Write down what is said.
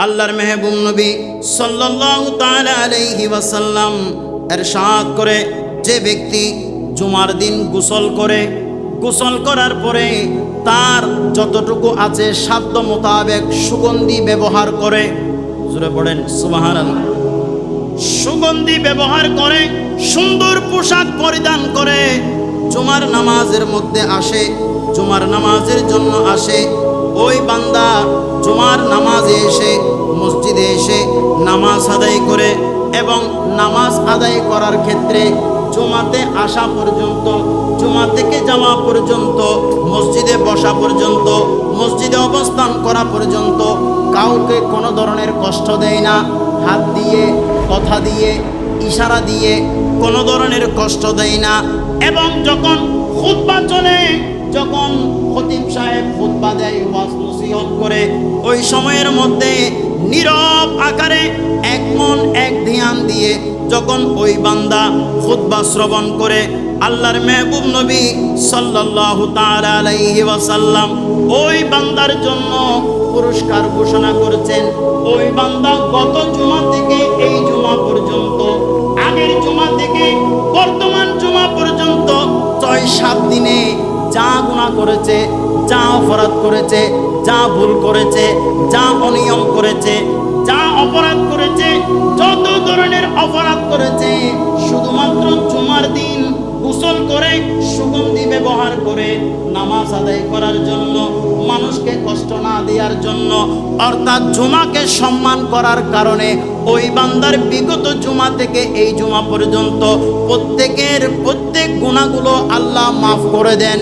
আল্লাহর মেহবুব নবী সাল্লাল্লাহু তাআলা আলাইহি ওয়াসাল্লাম ইরশাদ করে, যে ব্যক্তি জুমার দিন গোসল করে, গোসল করার পরে তার যতটুকু আছে সাধ্য মোতাবেক সুগন্ধি ব্যবহার করে, জোরে পড়েন সুবহানাল্লাহ, সুগন্ধি ব্যবহার করে, সুন্দর পোশাক পরিধান করে জুমার নামাজের মধ্যে আসে, জুমার নামাজের জন্য আসে, ওই বান্দা জুমার নামাজে এসে মসজিদে এসে নামাজ আদায় করে এবং নামাজ আদায় করার ক্ষেত্রে জুমাতে আসা পর্যন্ত, জুমা থেকে যাওয়া পর্যন্ত, মসজিদে বসা পর্যন্ত, মসজিদে অবস্থান করা পর্যন্ত কাউকে কোনো ধরনের কষ্ট দেয় না। হাত দিয়ে, কথা দিয়ে, ইশারা দিয়ে কোনো ধরনের কষ্ট দেয় না। এবং যখন খুতবা চলে, যখন খতিব সাহেব খুতবা দেয়, ওয়াজ নসিহত করে, ওই সময়ের মধ্যে নীরব আকারে এক মন এক ধ্যান দিয়ে যখন ওই বান্দা খুতবা শ্রবণ করে, আল্লাহর মেহবুব নবী সাল্লাল্লাহু তাআলা আলাইহি ওয়াসাল্লাম ওই বান্দার জন্য পুরস্কার ঘোষণা করেছেন। ওই বান্দা গত জুমা থেকে এই জুমা পর্যন্ত, আগের জুমা থেকে বর্তমান জুমা পর্যন্ত ৬-৭ দিনে যা গুনাহ করেছে, যা অপরাধ করেছে, যা ভুল করেছে, যা অনিয়ম করেছে, যা অপরাধ করেছে, যত ধরনের অপরাধ করেছে, শুধুমাত্র জুমার দিন গোসল করে সুগন্ধি ব্যবহার করে নামাজ আদায় করার জন্য, মানুষকে কষ্ট না দেওয়ার জন্য, অর্থাৎ জুমাকে সম্মান করার কারণে ওই বান্দার বিগত জুমা থেকে এই জুমা পর্যন্ত প্রত্যেক গুনাহগুলো আল্লাহ মাফ করে দেন।